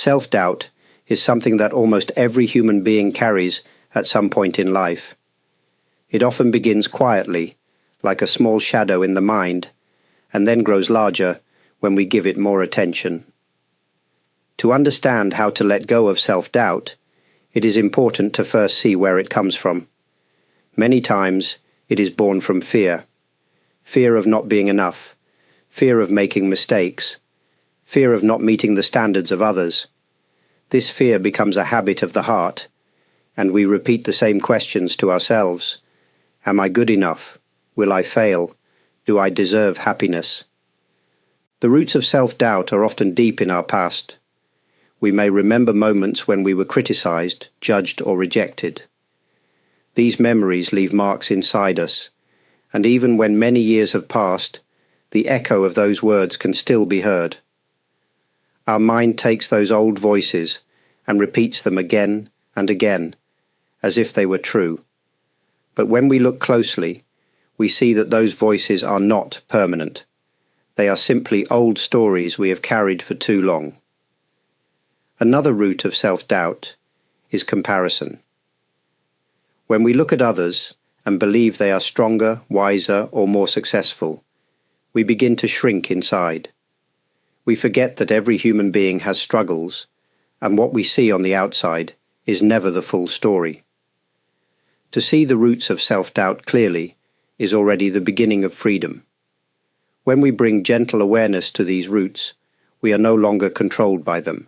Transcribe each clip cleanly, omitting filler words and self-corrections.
Self-doubt is something that almost every human being carries at some point in life. It often begins quietly, like a small shadow in the mind, and then grows larger when we give it more attention. To understand how to let go of self-doubt, it is important to first see where it comes from. Many times, it is born from fear. Fear of not being enough, fear of making mistakes, fear of not meeting the standards of others. This fear becomes a habit of the heart, and we repeat the same questions to ourselves. Am I good enough? Will I fail? Do I deserve happiness? The roots of self-doubt are often deep in our past. We may remember moments when we were criticized, judged, or rejected. These memories leave marks inside us, and even when many years have passed, the echo of those words can still be heard. Our mind takes those old voices and repeats them again and again, as if they were true. But when we look closely, we see that those voices are not permanent. They are simply old stories we have carried for too long. Another root of self-doubt is comparison. When we look at others and believe they are stronger, wiser, or more successful, we begin to shrink inside. We forget that every human being has struggles, and what we see on the outside is never the full story. To see the roots of self-doubt clearly is already the beginning of freedom. When we bring gentle awareness to these roots, we are no longer controlled by them.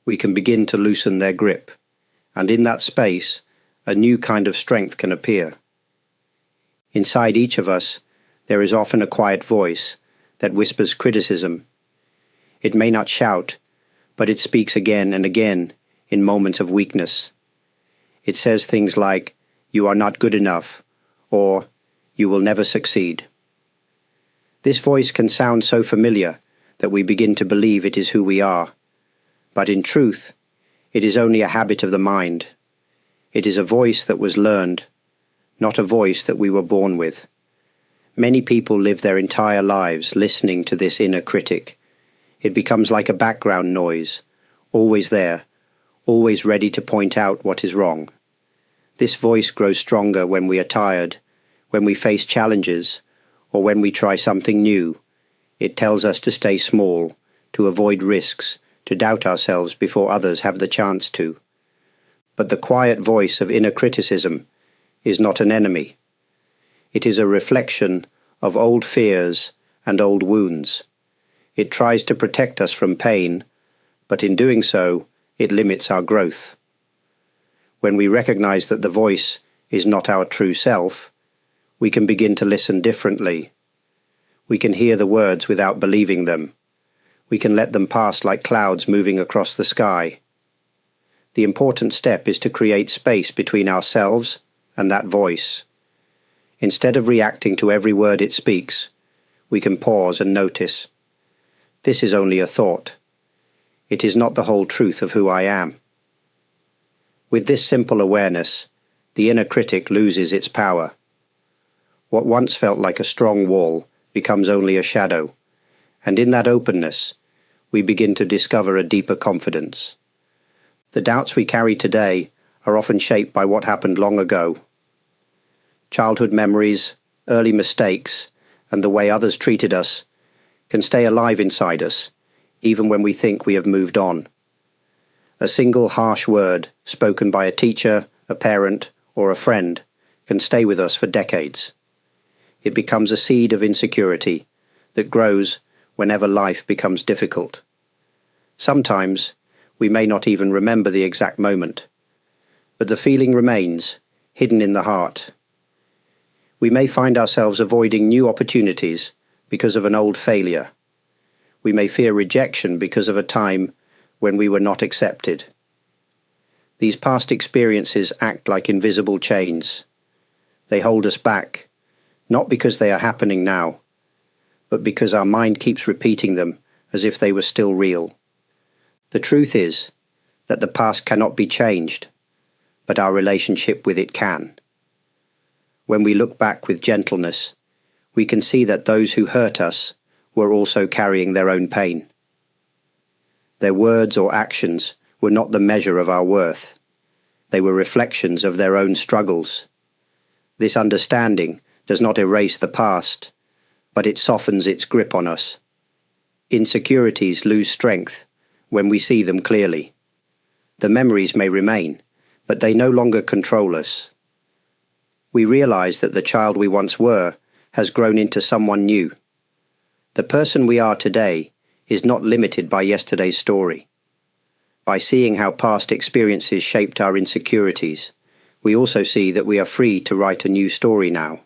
We can begin to loosen their grip, and in that space, a new kind of strength can appear. Inside each of us, there is often a quiet voice that whispers criticism. It may not shout, but it speaks again and again in moments of weakness. It says things like, "You are not good enough," or "You will never succeed." This voice can sound so familiar that we begin to believe it is who we are. But in truth, it is only a habit of the mind. It is a voice that was learned, not a voice that we were born with. Many people live their entire lives listening to this inner critic. It becomes like a background noise, always there, always ready to point out what is wrong. This voice grows stronger when we are tired, when we face challenges, or when we try something new. It tells us to stay small, to avoid risks, to doubt ourselves before others have the chance to. But the quiet voice of inner criticism is not an enemy. It is a reflection of old fears and old wounds. It tries to protect us from pain, but in doing so, it limits our growth. When we recognize that the voice is not our true self, we can begin to listen differently. We can hear the words without believing them. We can let them pass like clouds moving across the sky. The important step is to create space between ourselves and that voice. Instead of reacting to every word it speaks, we can pause and notice. This is only a thought. It is not the whole truth of who I am. With this simple awareness, the inner critic loses its power. What once felt like a strong wall becomes only a shadow, and in that openness, we begin to discover a deeper confidence. The doubts we carry today are often shaped by what happened long ago. Childhood memories, early mistakes, and the way others treated us can stay alive inside us, even when we think we have moved on. A single harsh word spoken by a teacher, a parent, or a friend can stay with us for decades. It becomes a seed of insecurity that grows whenever life becomes difficult. Sometimes we may not even remember the exact moment, but the feeling remains, hidden in the heart. We may find ourselves avoiding new opportunities because of an old failure. We may fear rejection because of a time when we were not accepted. These past experiences act like invisible chains. They hold us back, not because they are happening now, but because our mind keeps repeating them as if they were still real. The truth is that the past cannot be changed, but our relationship with it can. When we look back with gentleness, we can see that those who hurt us were also carrying their own pain. Their words or actions were not the measure of our worth. They were reflections of their own struggles. This understanding does not erase the past, but it softens its grip on us. Insecurities lose strength when we see them clearly. The memories may remain, but they no longer control us. We realize that the child we once were has grown into someone new. The person we are today is not limited by yesterday's story. By seeing how past experiences shaped our insecurities, we also see that we are free to write a new story now.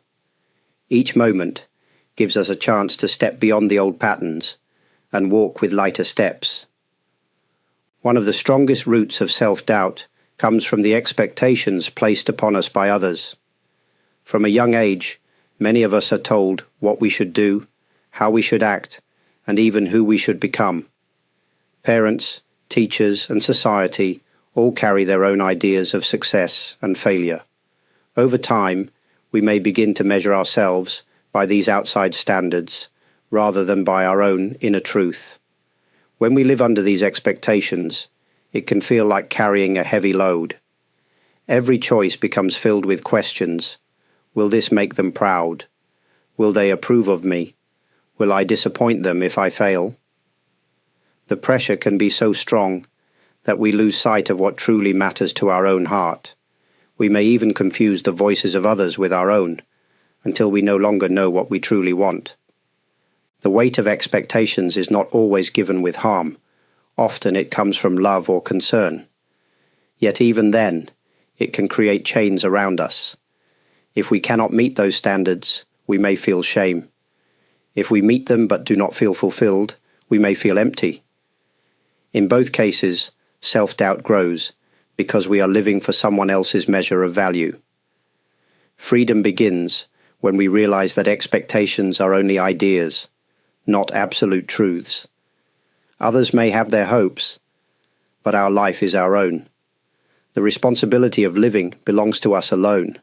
Each moment gives us a chance to step beyond the old patterns and walk with lighter steps. One of the strongest roots of self-doubt comes from the expectations placed upon us by others. From a young age, many of us are told what we should do, how we should act, and even who we should become. Parents, teachers, and society all carry their own ideas of success and failure. Over time, we may begin to measure ourselves by these outside standards rather than by our own inner truth. When we live under these expectations, it can feel like carrying a heavy load. Every choice becomes filled with questions. Will this make them proud? Will they approve of me? Will I disappoint them if I fail? The pressure can be so strong that we lose sight of what truly matters to our own heart. We may even confuse the voices of others with our own, until we no longer know what we truly want. The weight of expectations is not always given with harm. Often it comes from love or concern. Yet even then, it can create chains around us. If we cannot meet those standards, we may feel shame. If we meet them but do not feel fulfilled, we may feel empty. In both cases, self-doubt grows because we are living for someone else's measure of value. Freedom begins when we realize that expectations are only ideas, not absolute truths. Others may have their hopes, but our life is our own. The responsibility of living belongs to us alone.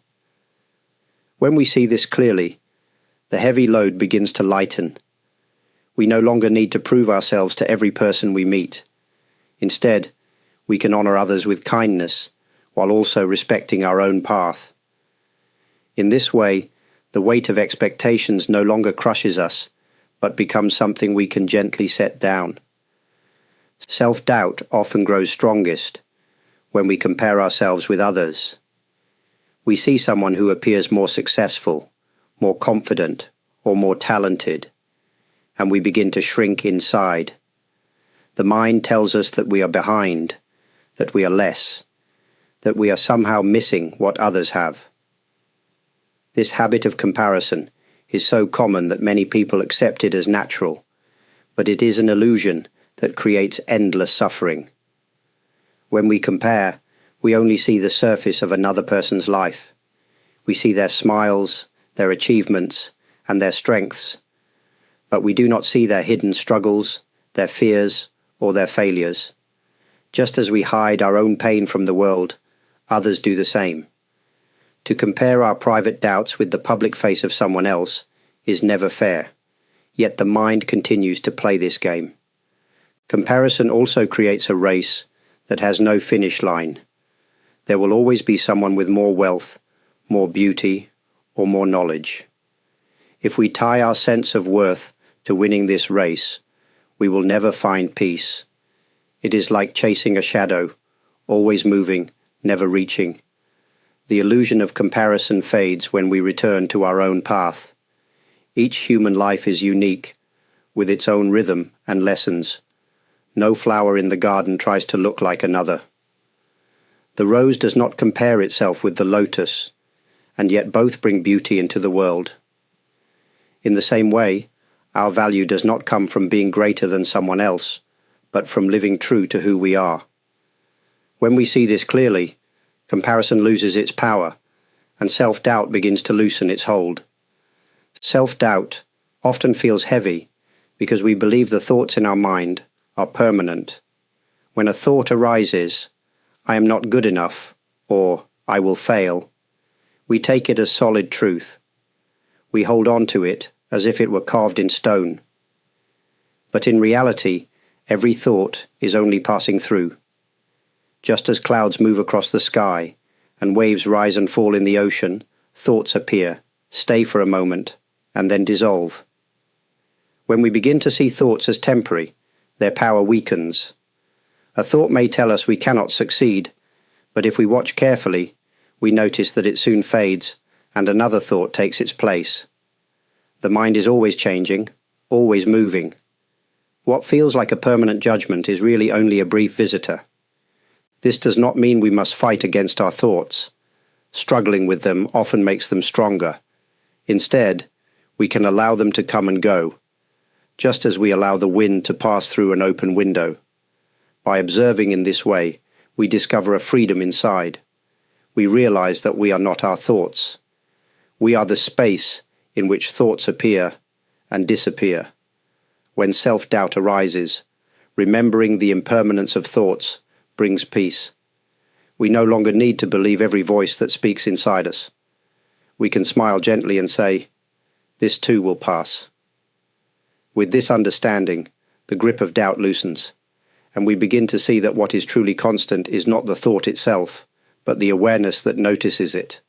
When we see this clearly, the heavy load begins to lighten. We no longer need to prove ourselves to every person we meet. Instead, we can honor others with kindness, while also respecting our own path. In this way, the weight of expectations no longer crushes us, but becomes something we can gently set down. Self-doubt often grows strongest when we compare ourselves with others. We see someone who appears more successful, more confident, or more talented, and we begin to shrink inside. The mind tells us that we are behind, that we are less, that we are somehow missing what others have. This habit of comparison is so common that many people accept it as natural, but it is an illusion that creates endless suffering. When we compare, we only see the surface of another person's life. We see their smiles, their achievements, and their strengths, but we do not see their hidden struggles, their fears, or their failures. Just as we hide our own pain from the world, others do the same. To compare our private doubts with the public face of someone else is never fair, yet the mind continues to play this game. Comparison also creates a race that has no finish line. There will always be someone with more wealth, more beauty, or more knowledge. If we tie our sense of worth to winning this race, we will never find peace. It is like chasing a shadow, always moving, never reaching. The illusion of comparison fades when we return to our own path. Each human life is unique, with its own rhythm and lessons. No flower in the garden tries to look like another. The rose does not compare itself with the lotus, and yet both bring beauty into the world. In the same way, our value does not come from being greater than someone else, but from living true to who we are. When we see this clearly, comparison loses its power, and self-doubt begins to loosen its hold. Self-doubt often feels heavy because we believe the thoughts in our mind are permanent. When a thought arises, I am not good enough, or I will fail, we take it as solid truth. We hold on to it as if it were carved in stone. But in reality, Every thought is only passing through. Just as clouds move across the sky and waves rise and fall in the ocean, thoughts appear, stay for a moment, and then dissolve. When we begin to see thoughts as temporary, their power weakens. A thought may tell us we cannot succeed, but if we watch carefully, we notice that it soon fades and another thought takes its place. The mind is always changing, always moving. What feels like a permanent judgment is really only a brief visitor. This does not mean we must fight against our thoughts. Struggling with them often makes them stronger. Instead, we can allow them to come and go, just as we allow the wind to pass through an open window. By observing in this way, we discover a freedom inside. We realize that we are not our thoughts. We are the space in which thoughts appear and disappear. When self-doubt arises, remembering the impermanence of thoughts brings peace. We no longer need to believe every voice that speaks inside us. We can smile gently and say, "This too will pass." With this understanding, the grip of doubt loosens, and we begin to see that what is truly constant is not the thought itself, but the awareness that notices it.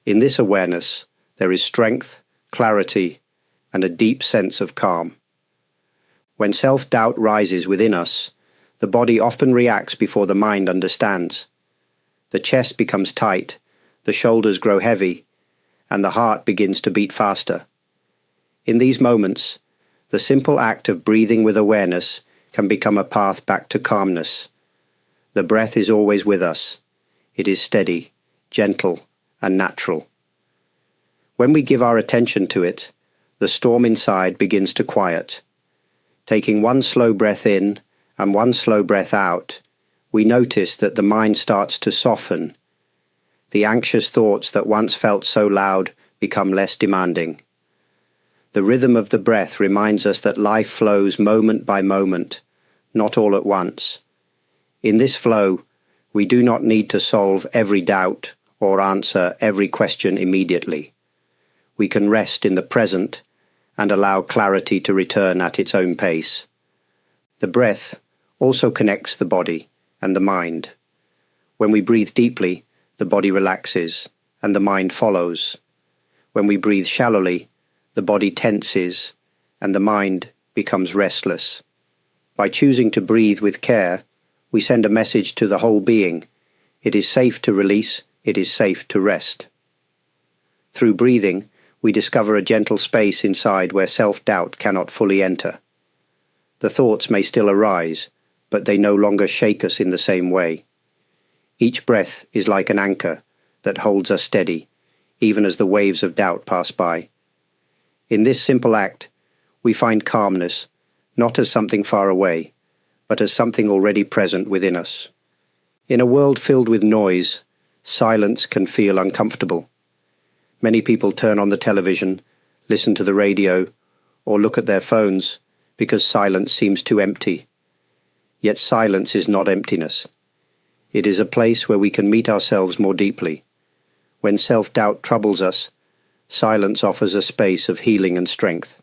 In this awareness, there is strength, clarity, and a deep sense of calm. When self-doubt rises within us, the body often reacts before the mind understands. The chest becomes tight, the shoulders grow heavy, and the heart begins to beat faster. In these moments, the simple act of breathing with awareness can become a path back to calmness. The breath is always with us. It is steady, gentle, and natural. When we give our attention to it, the storm inside begins to quiet. Taking one slow breath in and one slow breath out, we notice that the mind starts to soften. The anxious thoughts that once felt so loud become less demanding. The rhythm of the breath reminds us that life flows moment by moment, not all at once. In this flow, we do not need to solve every doubt or answer every question immediately. We can rest in the present and allow clarity to return at its own pace. The breath also connects the body and the mind. When we breathe deeply, the body relaxes and the mind follows. When we breathe shallowly, the body tenses and the mind becomes restless. By choosing to breathe with care, we send a message to the whole being. It is safe to release, it is safe to rest. Through breathing, we discover a gentle space inside where self-doubt cannot fully enter. The thoughts may still arise, but they no longer shake us in the same way. Each breath is like an anchor that holds us steady, even as the waves of doubt pass by. In this simple act, we find calmness, not as something far away, but as something already present within us. In a world filled with noise, silence can feel uncomfortable. Many people turn on the television, listen to the radio, or look at their phones because silence seems too empty. Yet silence is not emptiness. It is a place where we can meet ourselves more deeply. When self-doubt troubles us, silence offers a space of healing and strength.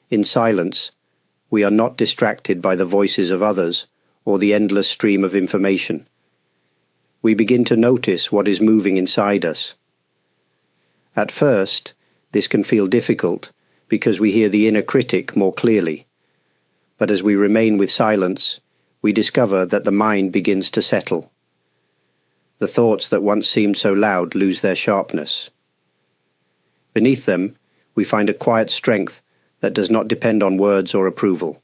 In silence, we are not distracted by the voices of others or the endless stream of information. We begin to notice what is moving inside us. At first, this can feel difficult because we hear the inner critic more clearly. But as we remain with silence, we discover that the mind begins to settle. The thoughts that once seemed so loud lose their sharpness. Beneath them, we find a quiet strength that does not depend on words or approval.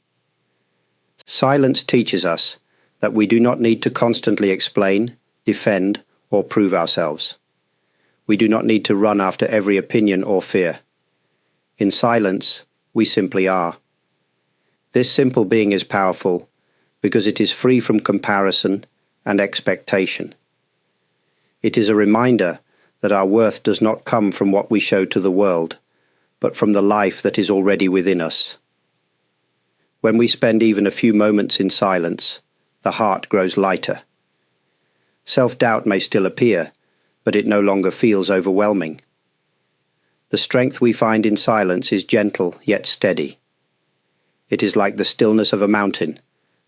Silence teaches us that we do not need to constantly explain, defend, or prove ourselves. We do not need to run after every opinion or fear. In silence, we simply are. This simple being is powerful because it is free from comparison and expectation. It is a reminder that our worth does not come from what we show to the world, but from the life that is already within us. When we spend even a few moments in silence, the heart grows lighter. Self-doubt may still appear, but it no longer feels overwhelming. The strength we find in silence is gentle yet steady. It is like the stillness of a mountain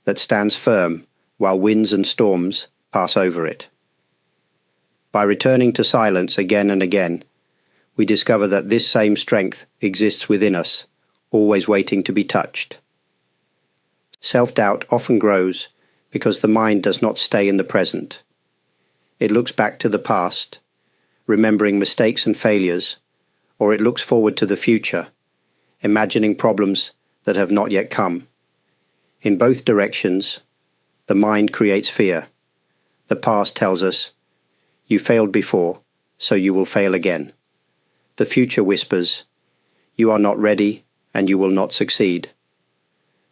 that stands firm while winds and storms pass over it. By returning to silence again and again, we discover that this same strength exists within us, always waiting to be touched. Self-doubt often grows because the mind does not stay in the present. It looks back to the past, remembering mistakes and failures, or it looks forward to the future, imagining problems that have not yet come. In both directions, the mind creates fear. The past tells us, "You failed before, so you will fail again." The future whispers, "You are not ready and you will not succeed."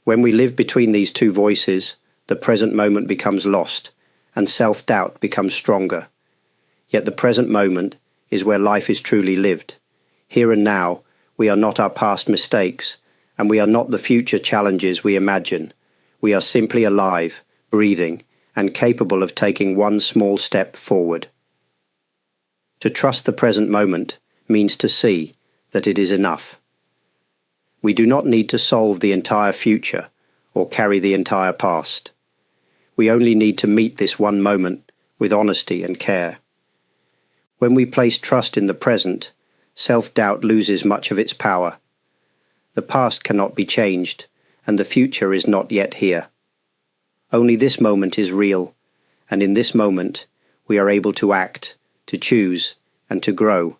When we live between these two voices, the present moment becomes lost and self-doubt becomes stronger. Yet the present moment is where life is truly lived. Here and now, we are not our past mistakes, and we are not the future challenges we imagine. We are simply alive, breathing, and capable of taking one small step forward. To trust the present moment means to see that it is enough. We do not need to solve the entire future or carry the entire past. We only need to meet this one moment with honesty and care. When we place trust in the present, self-doubt loses much of its power. The past cannot be changed, and the future is not yet here. Only this moment is real, and in this moment we are able to act, to choose, and to grow.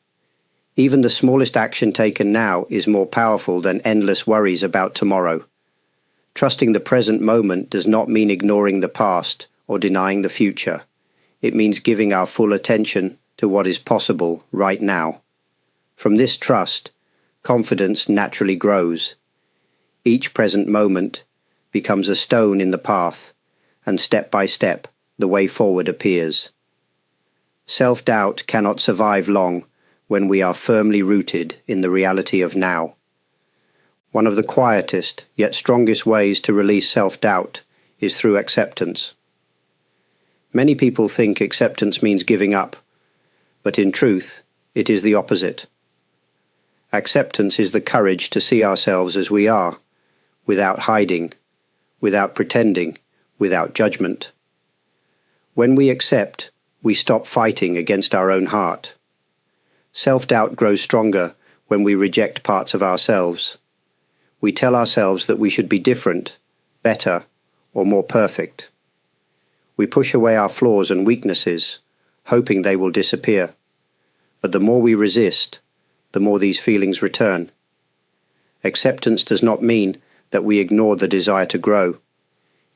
Even the smallest action taken now is more powerful than endless worries about tomorrow. Trusting the present moment does not mean ignoring the past or denying the future. It means giving our full attention to what is possible right now. From this trust, confidence naturally grows. Each present moment becomes a stone in the path, and step by step, the way forward appears. Self-doubt cannot survive long when we are firmly rooted in the reality of now. One of the quietest yet strongest ways to release self-doubt is through acceptance. Many people think acceptance means giving up, but in truth, it is the opposite. Acceptance is the courage to see ourselves as we are, without hiding, without pretending, without judgment. When we accept, we stop fighting against our own heart. Self-doubt grows stronger when we reject parts of ourselves. We tell ourselves that we should be different, better, or more perfect. We push away our flaws and weaknesses, hoping they will disappear. But the more we resist, the more these feelings return. Acceptance does not mean that we ignore the desire to grow.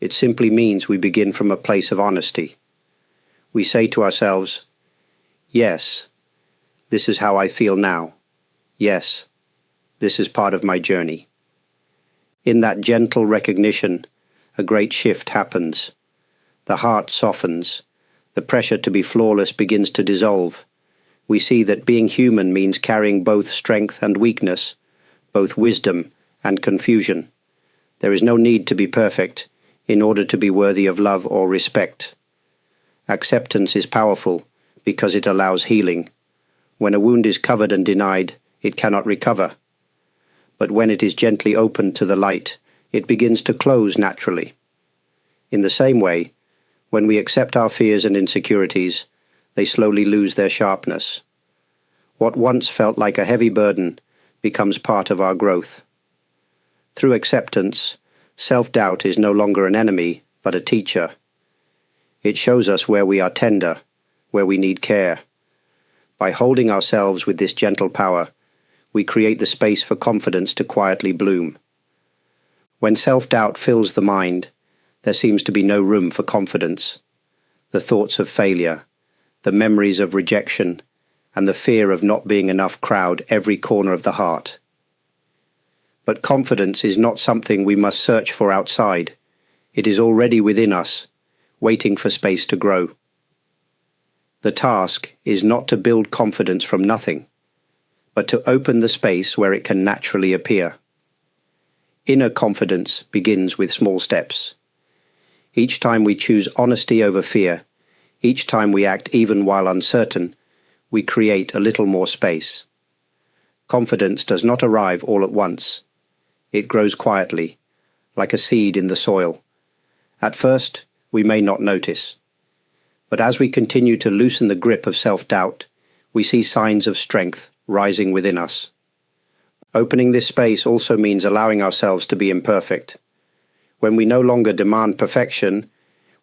It simply means we begin from a place of honesty. We say to ourselves, "Yes, this is how I feel now. Yes, this is part of my journey." In that gentle recognition, a great shift happens. The heart softens. The pressure to be flawless begins to dissolve. We see that being human means carrying both strength and weakness, both wisdom and confusion. There is no need to be perfect in order to be worthy of love or respect. Acceptance is powerful because it allows healing. When a wound is covered and denied, it cannot recover. But when it is gently opened to the light, it begins to close naturally. In the same way, when we accept our fears and insecurities, they slowly lose their sharpness. What once felt like a heavy burden becomes part of our growth. Through acceptance, self-doubt is no longer an enemy, but a teacher. It shows us where we are tender, where we need care. By holding ourselves with this gentle power, we create the space for confidence to quietly bloom. When self-doubt fills the mind, there seems to be no room for confidence. The thoughts of failure, the memories of rejection, and the fear of not being enough crowd every corner of the heart. But confidence is not something we must search for outside. It is already within us, waiting for space to grow. The task is not to build confidence from nothing, but to open the space where it can naturally appear. Inner confidence begins with small steps. Each time we choose honesty over fear, each time we act even while uncertain, we create a little more space. Confidence does not arrive all at once. It grows quietly, like a seed in the soil. At first, we may not notice. But as we continue to loosen the grip of self-doubt, we see signs of strength rising within us. Opening this space also means allowing ourselves to be imperfect. When we no longer demand perfection,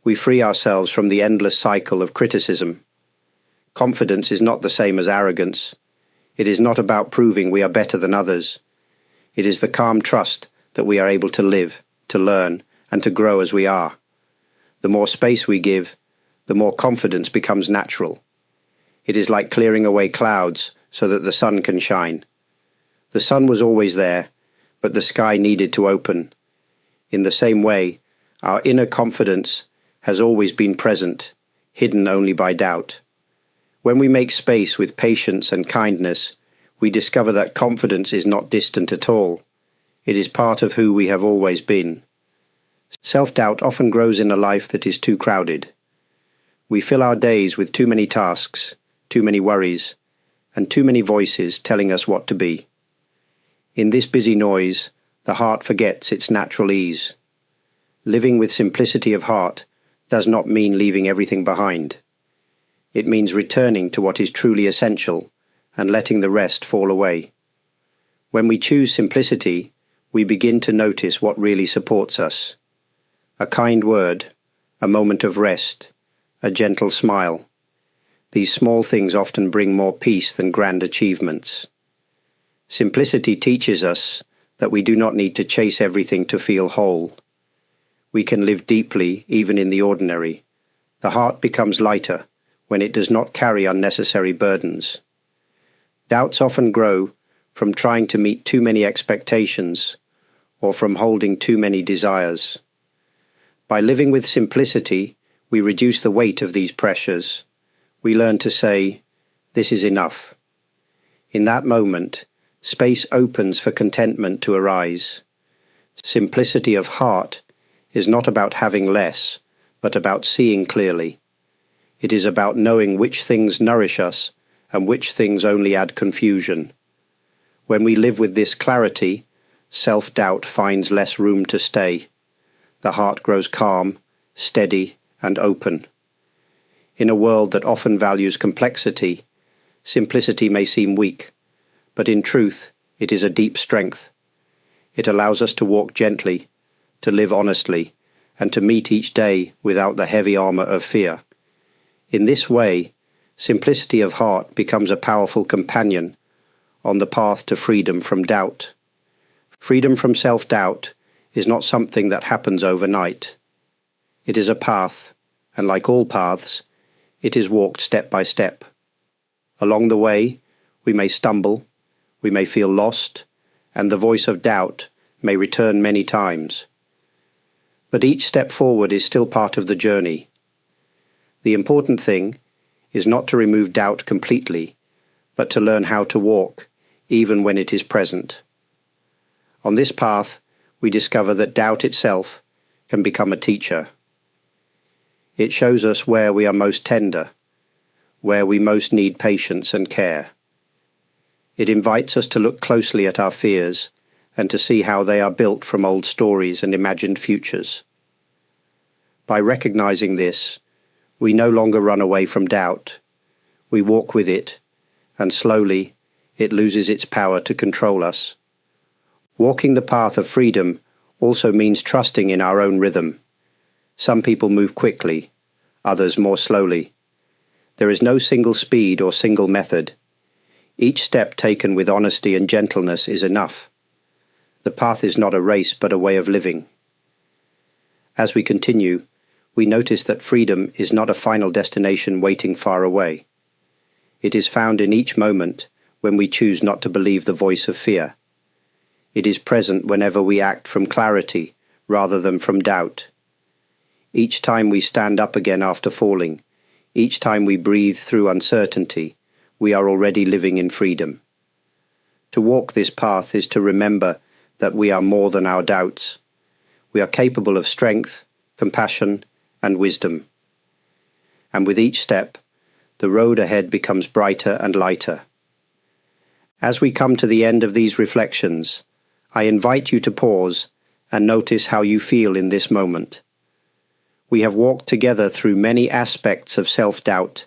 we free ourselves from the endless cycle of criticism. Confidence is not the same as arrogance. It is not about proving we are better than others. It is the calm trust that we are able to live, to learn, and to grow as we are. The more space we give, the more confidence becomes natural. It is like clearing away clouds so that the sun can shine. The sun was always there, but the sky needed to open. In the same way, our inner confidence has always been present, hidden only by doubt. When we make space with patience and kindness, we discover that confidence is not distant at all. It is part of who we have always been. Self-doubt often grows in a life that is too crowded. We fill our days with too many tasks, too many worries, and too many voices telling us what to be. In this busy noise, the heart forgets its natural ease. Living with simplicity of heart does not mean leaving everything behind. It means returning to what is truly essential and letting the rest fall away. When we choose simplicity, we begin to notice what really supports us. A kind word, a moment of rest, a gentle smile. These small things often bring more peace than grand achievements. Simplicity teaches us that we do not need to chase everything to feel whole. We can live deeply even in the ordinary. The heart becomes lighter when it does not carry unnecessary burdens. Doubts often grow from trying to meet too many expectations or from holding too many desires. By living with simplicity, we reduce the weight of these pressures. We learn to say, "This is enough." In that moment, space opens for contentment to arise. Simplicity of heart is not about having less, but about seeing clearly. It is about knowing which things nourish us and which things only add confusion. When we live with this clarity, self-doubt finds less room to stay. The heart grows calm, steady, and open. In a world that often values complexity, simplicity may seem weak, but in truth, it is a deep strength. It allows us to walk gently, to live honestly, and to meet each day without the heavy armor of fear. In this way, simplicity of heart becomes a powerful companion on the path to freedom from doubt. Freedom from self-doubt is not something that happens overnight. It is a path, and like all paths, it is walked step by step. Along the way, we may stumble, we may feel lost, and the voice of doubt may return many times. But each step forward is still part of the journey. The important thing is not to remove doubt completely, but to learn how to walk, even when it is present. On this path, we discover that doubt itself can become a teacher. It shows us where we are most tender, where we most need patience and care. It invites us to look closely at our fears and to see how they are built from old stories and imagined futures. By recognizing this, we no longer run away from doubt. We walk with it, and slowly it loses its power to control us. Walking the path of freedom also means trusting in our own rhythm. Some people move quickly, others more slowly. There is no single speed or single method. Each step taken with honesty and gentleness is enough. The path is not a race but a way of living. As we continue, we notice that freedom is not a final destination waiting far away. It is found in each moment when we choose not to believe the voice of fear. It is present whenever we act from clarity rather than from doubt. Each time we stand up again after falling, each time we breathe through uncertainty, we are already living in freedom. To walk this path is to remember that we are more than our doubts. We are capable of strength, compassion, and wisdom. And with each step, the road ahead becomes brighter and lighter. As we come to the end of these reflections, I invite you to pause and notice how you feel in this moment. We have walked together through many aspects of self-doubt,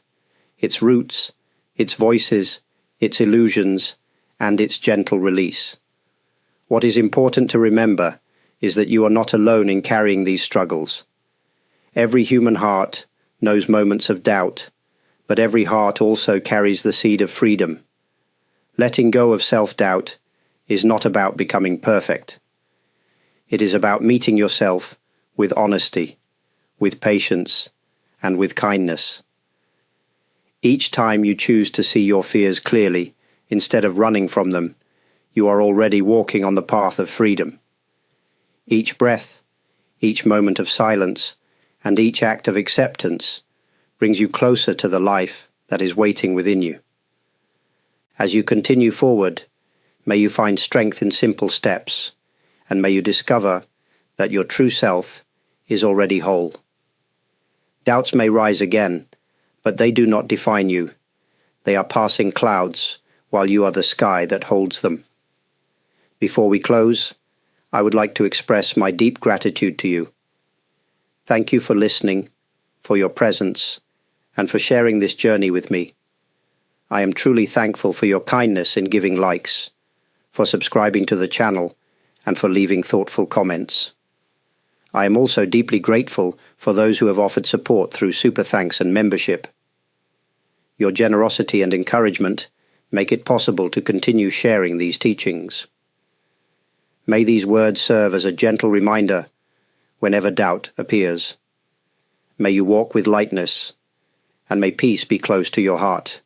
its roots, its voices, its illusions, and its gentle release. What is important to remember is that you are not alone in carrying these struggles. Every human heart knows moments of doubt, but every heart also carries the seed of freedom. Letting go of self-doubt is not about becoming perfect. It is about meeting yourself with honesty, with patience, and with kindness. Each time you choose to see your fears clearly, instead of running from them, you are already walking on the path of freedom. Each breath, each moment of silence, and each act of acceptance brings you closer to the life that is waiting within you. As you continue forward, may you find strength in simple steps, and may you discover that your true self is already whole. Doubts may rise again, but they do not define you. They are passing clouds, while you are the sky that holds them. Before we close, I would like to express my deep gratitude to you. Thank you for listening, for your presence, and for sharing this journey with me. I am truly thankful for your kindness in giving likes, for subscribing to the channel, and for leaving thoughtful comments. I am also deeply grateful for those who have offered support through super thanks and membership. Your generosity and encouragement make it possible to continue sharing these teachings. May these words serve as a gentle reminder whenever doubt appears. May you walk with lightness, and may peace be close to your heart.